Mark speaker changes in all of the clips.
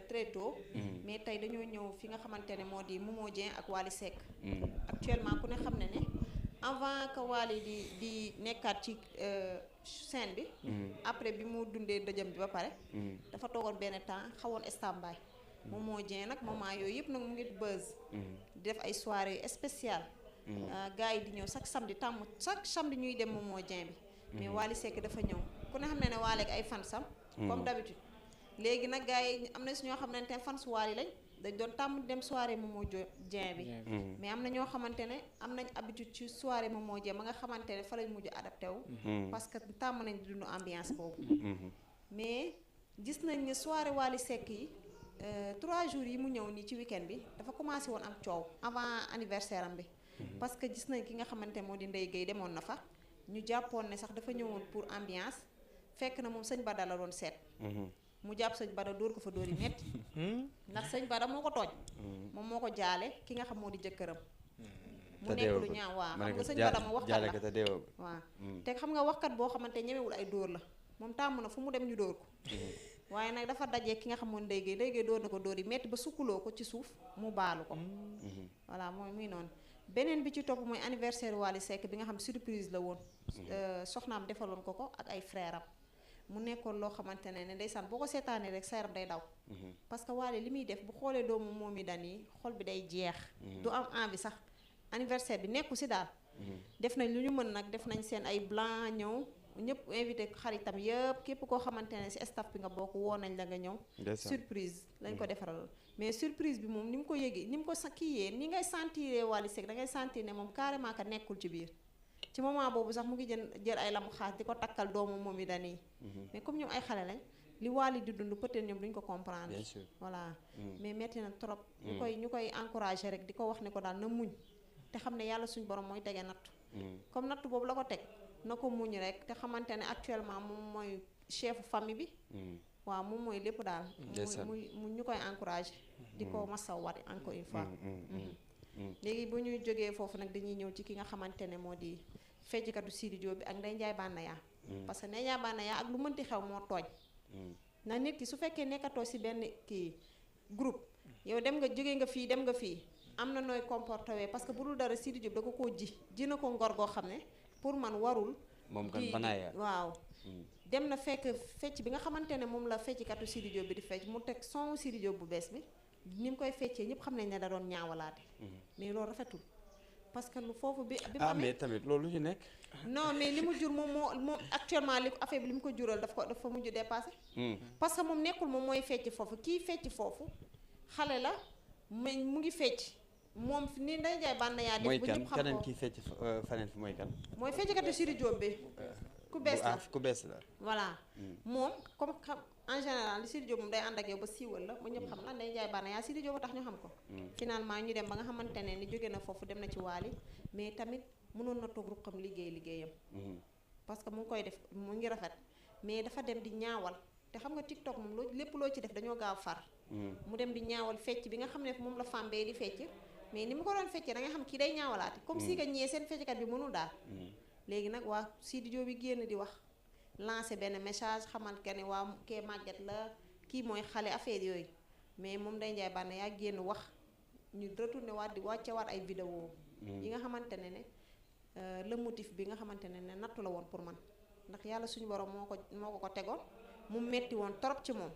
Speaker 1: très tôt. mais tey dañoo ñëw fi nga xamante ne moo di Momo Dieng ak Wally Seck. actuellement ku ne xam ne avant que Wally di nekkaat ci scène bi. après bi mu dundee dëjëm bi ba pare. dafa toogoon benn temps xawoon stand-by. Momo Dieng nag moment yooyu yëpp nag mu ngi buzz. di def ay soirées spéciales. gars yi di ñëw chaque samedi ñuy dem Momo Dieng bi. mais Wally Seck dafa ñëw ku ne xam ne Wally ak ay fansam. comme d'habitude léegi nag gars yi am na si ñoo xamante ne fans Wally lañ dañ doon tàmm dem soirée Momo Dieng bi. mais am na ñoo xamante ne am nañ habitude ci soirée Momo Dieng ba nga xamante ne fa lañ mujj adapté wu. parce que tàmm nañ di dund ambiance boobu. mais gis nañ ne soirée Wally Seck yi 3 jours yi mu ñëw nii ci week-end bi dafa commencé woon am coow avant anniversaire am bi. parce que gis nañ ki nga xamante moo di Ndeye Gueye demoon na fa ñu jàppoon ne sax dafa ñëwoon pour ambiance fekk na moom sëñ Bada la doon seet. mu jàpp sëñ Bada dóor ko fa dóor yi metti ndax sëñ Bada moo ko tooñ. moom moo ko jaale ki nga xam moo di jëkkëram. mu nekk lu ñaaw waaw xam nga sëñ Bada ma waxkat la waaw te xam nga waxkat boo xamante ñemewul ay dóor la moom tàmm na fu mu dem ñu dóor ko. waaye nag dafa dajee ki nga xamoon Ndeye Gueye dóor na ko dóor yi metti ba sukkuloo ko ci suuf mu baalu ko. voilà mooy muy noonu. beneen bi ci topp mooy anniversaire Wally Seck bi nga xam surprise la woon. soxnaam defaloon ko ak ay frère am mu nekkoon loo xamante ne ndeysaan boo ko seetaanee rek sa yaram day daw. parce que Wally li muy def bu xoolee doomu moom yi dani xol bi day jeex. du am envie sax anniversaire bi nekku si daal. def nañ lu ñu mën nag def nañ seen ay blanc ñëw ñëpp invité xaritam yëpp képp koo xamante ne si staff bi nga bokk woo nañ la nga ñëw. surprise lañ ko defaral. mais surprise bi moom ni mu ko yëgee ni mu ko kiyee ni ngay sentir Wally Seck da ngay sentir ne moom carrément ka nekkul ci biir ci moment boobu sax mu ngi jël ay lamu xaas di ko takkal doomu moom yi dañuy mais comme ñoom ay xale lañ li Wally di dund peut-être ñoom duñ ko comprendre.
Speaker 2: bien sûr
Speaker 1: voilà mais metti na trop. ñu koy encourager rek di ko wax ne ko daal na muñ te xam ne yàlla suñu borom mooy tege nattu. comme nattu boobu la ko teg na ko muñ rek te xamante ne actuellement moom mooy chef famille bi. waaw moom mooy lépp daal. mu ñu koy encouragé. di ko masawaat encore une fois. léegi bu ñuy jógee foofu nag dañuy ñëw ci ki nga xamante ne moo di feccikatu Sidi Diop bi ak Ndeye Ndiaye Banaya. parce que Ndeye Ndiaye Banaya ak lu mënti xew moo tooñ. na nit ki su fekkee nekkatoo si benn kii groupe yow dem nga jógee nga fii dem nga fii am na nooy comporté wee parce que bu dul dara Sidi Diop da ko koo ji na ko ngor goo xam ne pour man warul.
Speaker 2: moom kan Banaya
Speaker 1: waaw. dem na fekk fecc bi nga xamante ne moom la feccikatu Sidi Diop bi di fecc mu teg son Sidi Diop bu bees bi ni mu koy feccee ñëpp xam nañ ne da doon ñaawalaate. mais loolu rafetul parce que lu foofu bi mu amee
Speaker 2: mais tamit loolu ci nekk.
Speaker 1: non mais li mu jur moom actuellement li affaire bi li mu ko jural dafa mujj dépassé. parce que moom nekkul moom mooy fecc foofu kii fecc foofu xale la mais mu ngi fecc moom ni Ndeye Ndiaye Banaya def ba ñëpp xam ko
Speaker 2: keneen kii fecc faneen fi mooy kan.
Speaker 1: mooy feccikatu Sidi Diop bi. ku bees la voilà moom comme xam en général li Sidi Diop moom day ànd ak yow ba siiwal la ba ñëpp xam la Ndeye Ndiaye Banaya Sidi Diop ba tax ñu xam ko. finalement ñu dem ba nga xamante ne ni jóge na foofu dem na ci Wally mais tamit mënoon na toog ruqam liggéeyam. parce que mu ngi koy def mu ngi rafet mais dafa dem di ñaawal te xam nga TikTok moom lépp loo ci def dañoo gaaw far. mu dem di ñaawal fecc bi nga xam ne moom la femme bee di fecc mais ni mu ko doon feccee da nga xam kii day ñaawalaate comme si que ñee seen fecckat bi mënul daal. léegi nag waa Sidi Diop bi génn di wax lancé benn message xamal que ne waa kee màgget la kii mooy xale affaire yooyu mais moom Ndeye Ndiaye Banaya génn wax ñu retourné waat di wàcce waat ay vidéo yi nga xamante ne le motif bi nga xamante ne nattu la woon pour man ndax yàlla suñu borom moo ko tegoon mu metti woon trop ci moom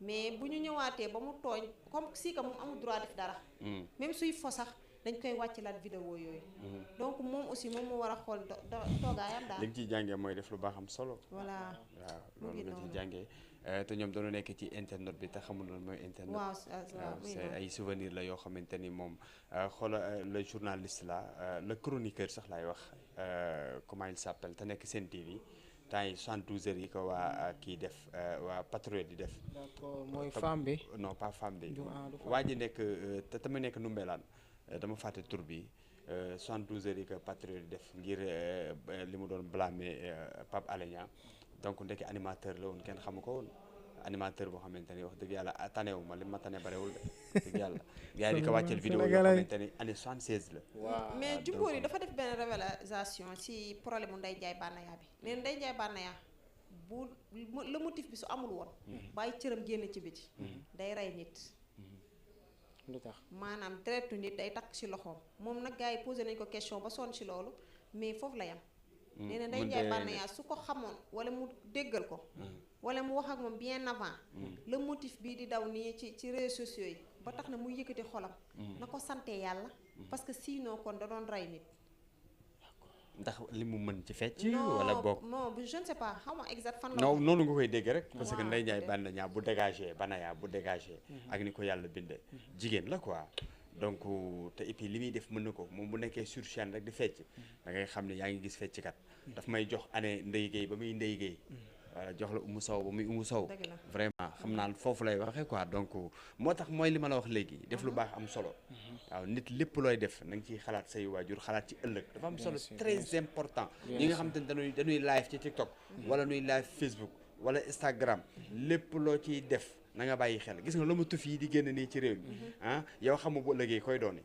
Speaker 1: mais bu ñu ñëwaatee ba mu tooñ comme si que moom amul droit def dara. même suy fo sax dañ koy wàcc laat vidéo yooyu. donc moom aussi moom moo war a xool toogaayam daal.
Speaker 2: li nga ciy jàngee mooy def lu baax am solo.
Speaker 1: voilà
Speaker 2: waaw loolu nga ciy jàngee te ñoom dañoo nekk ci internet bi te xamul loolu mooy internet.
Speaker 1: waaw
Speaker 2: c'est ay souvenirs la yoo xamante ni moom xoola le journaliste la le chroniqueur sax laay wax comment il s'appelle te nekk Sen TV temps yi 72 heures yi ko waa kii def waa Patriote di def.
Speaker 3: d'accord mooy femme bi.
Speaker 2: non pas femme bi. waa ji nekk te tamit nekk Numbelaan dama fàtte tur bi 72 heures yi ko Patriote di def ngir li mu doon blâmer Pape Alé Niang donc ndekki animateur la woon kenn xamu ko woon animateur boo xamante ni wax dëgg yàlla tanewu ma li ma tane barewul de dëgg yàlla gars yi di ko wàcceel vidéo yoo xamante ni année 76 la.
Speaker 1: waaw mais Jimbori dafa def benn révélation ci problème mu Ndeye Ndiaye Banaya bi nee na Ndeye Ndiaye Banaya bu le motif bi su amul woon bàyyi cëram génn ci biti day rey nit
Speaker 3: lu tax
Speaker 1: maanaam deretu nit day takk ci loxoom moom nag gars yi posé nañ ko question ba sonn ci loolu mais foofu la yam nee na Ndeye Ndiaye Banaya su ko xamoon wala mu déggal ko wala mu wax ak moom bien avant le motif bii di daw nii ci réseaux sociaux yi ba tax na muy yëkkati xolam na ko sante yàlla parce que sinon kon da doon rey nit
Speaker 2: ndax li mu mën ci fecc wala bokk
Speaker 1: non je ne sais pas xaw ma exact fan la
Speaker 2: non noonu nga koy dégg rek parce que Ndeye Ndiaye Banaya bu dégagé ak ni ko yàlla bindee jigéen la quoi donc te et puis li muy def mën na ko moom bu nekkee sur chaîne rek di fecc da ngay xam ne yaa ngi gis fecckat daf may jox année Ndeye Gueye ba muy Ndeye Gueye jox la Oumou Sow ba muy Oumou Sow vraiment xam naa foofu lay waxee quoi donc moo tax mooy li ma la wax léegi def lu baax am solo waaw nit lépp looy def na nga ciy xalaat say waajur xalaat ci ëllëg dafa am solo très important ñi nga xam te ne dañuy live ci TikTok wala nuy live Facebook wala Instagram lépp loo ciy def na nga bàyyi xel gis nga lu ma tuf yi di génn nii ci réew mi ah yow xamu bu ëllëgee koy dooni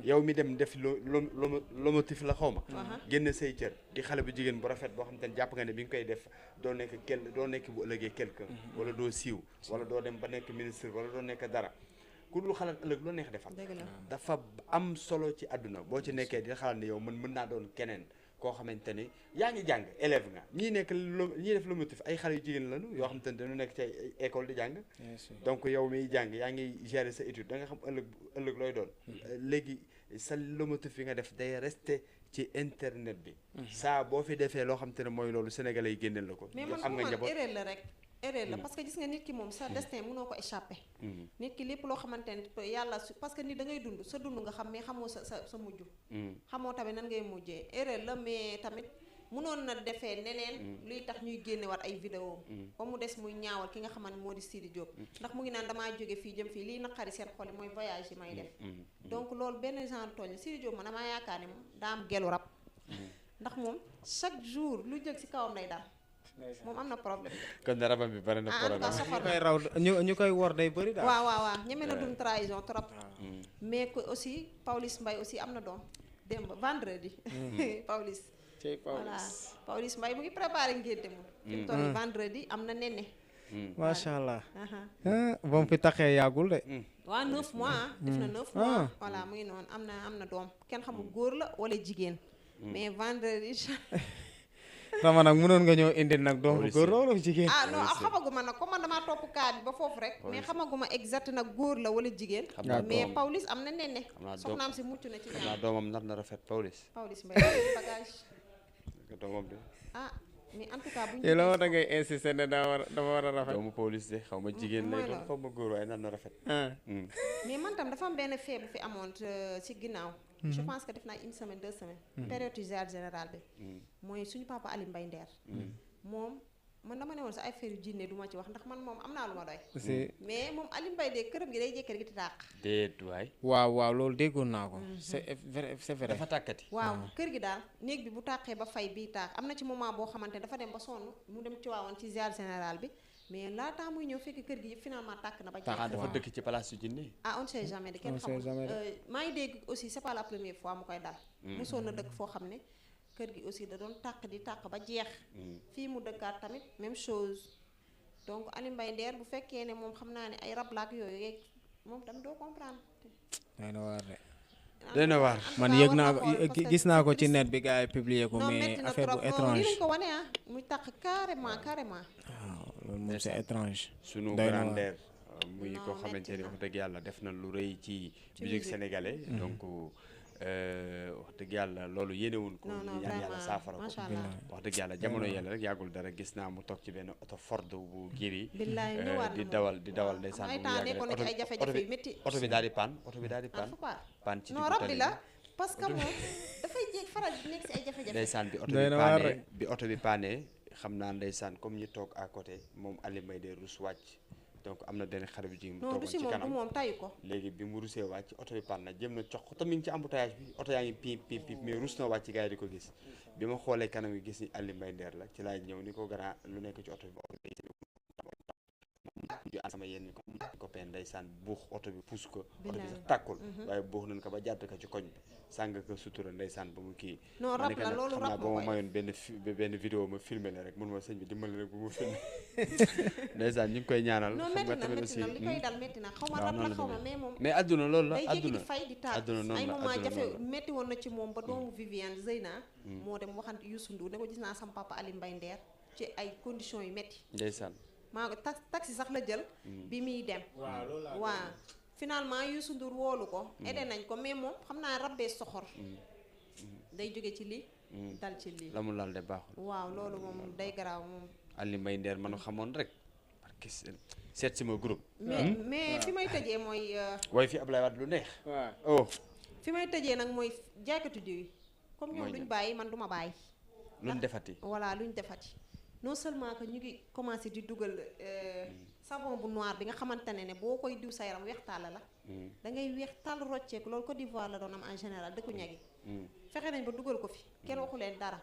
Speaker 2: yow mi dem def lu ma tuf la xaw ma génn say cër di xale bu jigéen bu rafet boo xam te ne jàpp nga ne bi nga koy def doo nekk bu ëllëgee quelqu'un wala doo siiw wala doo dem ba nekk ministre wala doo nekk dara ku dul xalaat ëllëg loo neex defal dafa am solo ci àdduna boo ci nekkee di xalaat ne yow mën naa doon keneen koo xamante ni yaa ngi jàng élève nga ñii nekk ñii def lu motif ay xale yu jigéen lañu yoo xamante ni dañu nekk ci école di jàng donc yow miy jàng yaa ngi gérer sa étude da nga xam ëllëg looy doon léegi sa lu motif yi nga def day rester ci internet bi saa boo fi defee loo xamante ne mooy loolu sénégalais yi génneel la ko am nga njaboot
Speaker 1: erreur la rek erreur la parce que gis nga nit ki moom sa destin mënoo ko échapper nit ki lépp loo xamante ne yàlla parce que nit da ngay dund sa dund nga xam mais xamoo sa mujj xamoo tamit nan ngay mujjee erreur la mais tamit mënoon na defee neneen luy tax ñuy génne waat ay vidéo ba mu des muy ñaawal ki nga xamante moo di Sidi Diop ndax mu ngi naan damaa jóge fii jëm fii liy naqari seen xol yi mooy voyage yi may def donc loolu benn genre tooñ la Sidi Diop man damaa yaakaar ne moom daa am gelu rab ndax moom chaque jour lu jóg ci kawam lay daal moom am na problème.
Speaker 2: kon ne rabam bi bari na problème
Speaker 3: ñu koy wor day bëri daal.
Speaker 1: waaw ñeme na dum trahison trop. mais que aussi Pawlish Mbaye aussi am na doom démb vendredi. Pawlish. voilà Pawlish Mbaye mu ngi préparé ngénte moom. fi mu toll vendredi am na nene.
Speaker 3: macha allah. ba mu fi taxee yàggul de.
Speaker 1: waaw 9 mois def na 9 mois. voilà mu ngi noonu am na doom kenn xamul góor la wala jigéen. mais vendredi.
Speaker 3: sama nag mënoon nga ñëw indi nag doomu góor la wala jigéen.
Speaker 1: non xamaguma nag comme man damaa topp kaa bi ba foofu rek. mais xamaguma exact nag góor la wala jigéen. mais Pawlish am na nenne. soxnaam si mucc na ci ñaar.
Speaker 2: xam naa doomam nar na rafet Pawlish.
Speaker 1: Pawlish Mbaye bagage.
Speaker 2: doomam de.
Speaker 1: mais en tout cas bu ñu.
Speaker 3: yow la moo tax ngay insister ne dafa war a rafet.
Speaker 2: doomu Pawlish de xaw ma jigéen lay doon xaw ma góor waaye nar na rafet.
Speaker 1: mais man tam dafa am benn fee bu fi amoon ci ginnaaw. je pense que def naa une semaine 2 semaines. période ziar général bi. mooy suñu papa Ali Mbaye Nder. moom man dama ne woon sa affaire yu jinne du ma ci wax ndax man moom am naa lu ma doy. mais moom Ali Mbaye de këram gi day jékkër gi di tàq.
Speaker 2: déet waay.
Speaker 3: waaw loolu déggoon naa ko. c'est vrai
Speaker 2: dafa tàkkati.
Speaker 1: waaw kër gi daal néeg bi bu tàqee ba fay bii tàq am na ci moment boo xamante ne dafa dem ba sonn mu dem ci waawoon ci ziar général bi. mais laataa muy ñëw fekk kër gi yëpp finalement tàkk na ba jeex.
Speaker 2: dafa dëkk ci place yu jinne.
Speaker 1: on sait jamais de kenn xamul maa ngi dégg aussi c'est pas la première fois mu koy dal. mosoon na dëkk foo xam ne kër gi aussi da doon tàkk di tàkk ba jeex. fii mu dëkkaat tamit même chose donc Ali Mbaye Nder bu fekkee ne moom xam naa ne ay rab laak yooyu yeeg moom tam doo comprendre.
Speaker 2: doy na waar
Speaker 3: man yëg naa ko gis naa ko ci net bi gars yi publier ko mais affaire bu étrange.
Speaker 1: nii lañ ko wane muy tàkk carrément.
Speaker 3: loolu moom c'est étrange.
Speaker 2: sunu grandeur muy ko xamante ni wax dëgg yàlla def na lu rëy ci musique sénégalais donc wax dëgg yàlla loolu yéenewuñ ko ñu ñaan yàlla saafara ko wax dëgg yàlla jamono yàlla rek yàggul dara gis naa mu toog ci benn oto Ford bu giri di dawal ndeysaan oto bi daal di paan ci
Speaker 1: non rab bi la parce que moom dafay jéeg faral di nekk si ay jafe-jafe
Speaker 2: ndeysaan bi oto bi paanee xam naa ndeysaan comme ñi toog à côté moom Ali Mbaye Nder rus wàcc donc am na benn xale bu jigéen bu toogoon ci kanam
Speaker 1: moom tayu ko
Speaker 2: léegi bi mu rusee wàcc oto bi pan na jëm na cox oto mi ngi ci embouteillage bi oto yaa ngi piip mais rus na wàcc gars yi di ko gis bi ma xoolee kanam gi gis ni Ali Mbaye Nder la ci laay ñëw ni ko grand lu nekk ci oto bi ñu sama yenn copain ndeysaan buux oto bi pousse ko oto bi sax tàkkul waaye buux nañ ko ba jàdd ko ci koñ bi sàng ko sutura ndeysaan ba mu kii
Speaker 1: non rab la loolu
Speaker 2: xam
Speaker 1: rab
Speaker 2: naa ba ma mayoon benn vidéo ma filmé la rek mun ma sëñ bi dimbali rek bu mu filmé ndeysaan ñu ngi koy ñaanal
Speaker 1: non métti na métti na li koy dal métti na xaw ma rab la xaw ma mais moom
Speaker 2: mais adduna loolu la
Speaker 1: day jékki
Speaker 2: adduna
Speaker 1: di fay di taal ay moment jafe métti woon na ci moom ba doomu Viviane Zeyna moo dem waxante Youssou Ndour ne ko gis naa sama papa Ali Mbaye Nder ci ay conditions yu métti
Speaker 2: ndeysaan
Speaker 1: maa ko taxi sax la jël bi muy dem waaw finalement Youssou Ndour woolu ko aidé nañ ko mais moom xam naa rabbee soxor day jóge ci lii dal ci lii
Speaker 2: la mu laal de baaxul
Speaker 1: waaw loolu moom day garaaw moom
Speaker 2: Ali Mbaye Nder man xamoon rek parce que seet si ma groupe
Speaker 1: mais fi may tëjee mooy
Speaker 2: waaye fi Ablaye Wade lu neex
Speaker 3: waaw
Speaker 2: oh
Speaker 1: fi may tëjee nag mooy jaaykatu diw yi comme ñoom duñ bàyyi man duma bàyyi
Speaker 2: luñ defati
Speaker 1: voilà luñ defati non seulement que ñu ngi commencé di dugal savon bu noir bi nga xamante ne boo koy diw sa yaram weex tàll la da ngay weex tàll rocceeku loolu Côte d'Ivoire la doon am en général dëkku ñagi fexe nañ ba dugal ko fi kenn waxu leen dara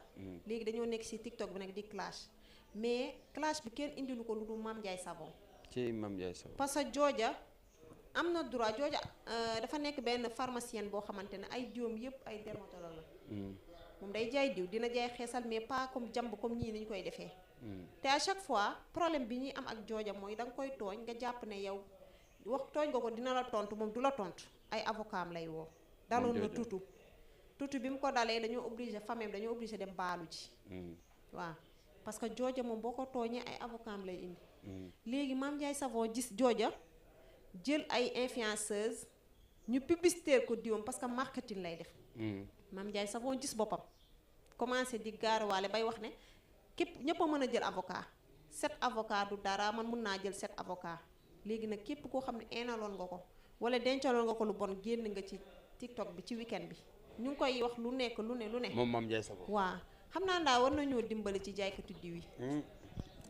Speaker 1: léegi dañoo nekk ci TikTok bi nag di clash mais clash bi kenn indilu ko lu dul Mame Ndiaye Savon
Speaker 2: ci Mame Ndiaye Savon
Speaker 1: parce que jooja am na droit jooja dafa nekk benn pharmacienne boo xamante ne ay diwam yëpp ay dermatologue la moom day jaay diw dina jaay xeesal mais pas comme jàmb comme ñii ni ñu koy defee te à chaque fois problème bi ñuy am ak jooja mooy da nga koy tooñ nga jàpp ne yow wax tooñ nga ko dina la tontu moom du la tontu ay avocat am lay woo daloon na tutu bi mu ko dalee dañoo obligé famille dañoo obligé dem baalu ji waaw parce que jooja moom boo ko tooñee ay avocat am lay indi léegi Mame Ndiaye Savon gis jooja jël ay influenceuse ñu publicité ko diwam parce que marketing lay def Mame Ndiaye Savon gis boppam commencé di gaaruwaale bay wax ne képp ñëpp a mën a jël avocat 7 avocat du dara man mun naa jël 7 avocat léegi nag képp koo xam ne eenaloon nga ko wala dencaloon nga ko lu bon génn nga ci TikTok bi ci weekend bi ñu ngi koy wax lu nekk lu ne
Speaker 2: moom Mame Ndiaye Savon
Speaker 1: waaw xam naa ndaa war nañoo dimbali ci jaaykatu diw yi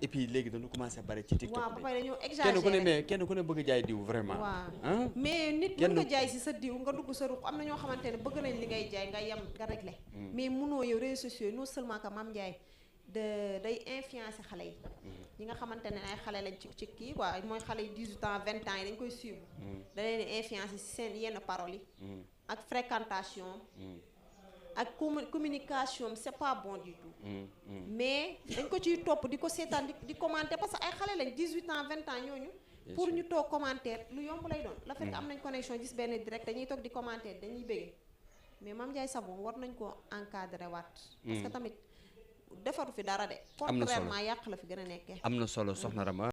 Speaker 2: et puis léegi dañu commencé bari ci TikTok
Speaker 1: waaw ba pare dañoo exagéré
Speaker 2: kenn ku ne bëgg jaay diw vraiment
Speaker 1: waaw mais nit mën nga jaay si sa diw nga dugg sa ruq am na ñoo xamante ne bëgg nañ li ngay jaay nga yem nga réglé mais munoo yow réseaux sociaux yi non seulement que Mame Ndiaye day influencer xale yi ñi nga xamante ne ay xale lañ ci kii quoi mooy xale yi 18 ans 20 ans yi dañ koy suivre da leen di influencer si seen yenn paroles yi ak fréquentation ak communication c'est pas bon du tout mais dañ ko ciy topp di ko seetaan di commenter parce que ay xale lañ 18 ans 20 ans ñooñu pour ñu toog commentaire lu yomb lay doon la fekk am nañ connexion gis benn direct dañuy toog di commentaire dañuy bëggee mais Mame Ndiaye Savon war nañ ko encadrer waat parce que tamit defaru fi dara de contrairement yàq la fi gën a nekkee
Speaker 2: am na solo soxna Rama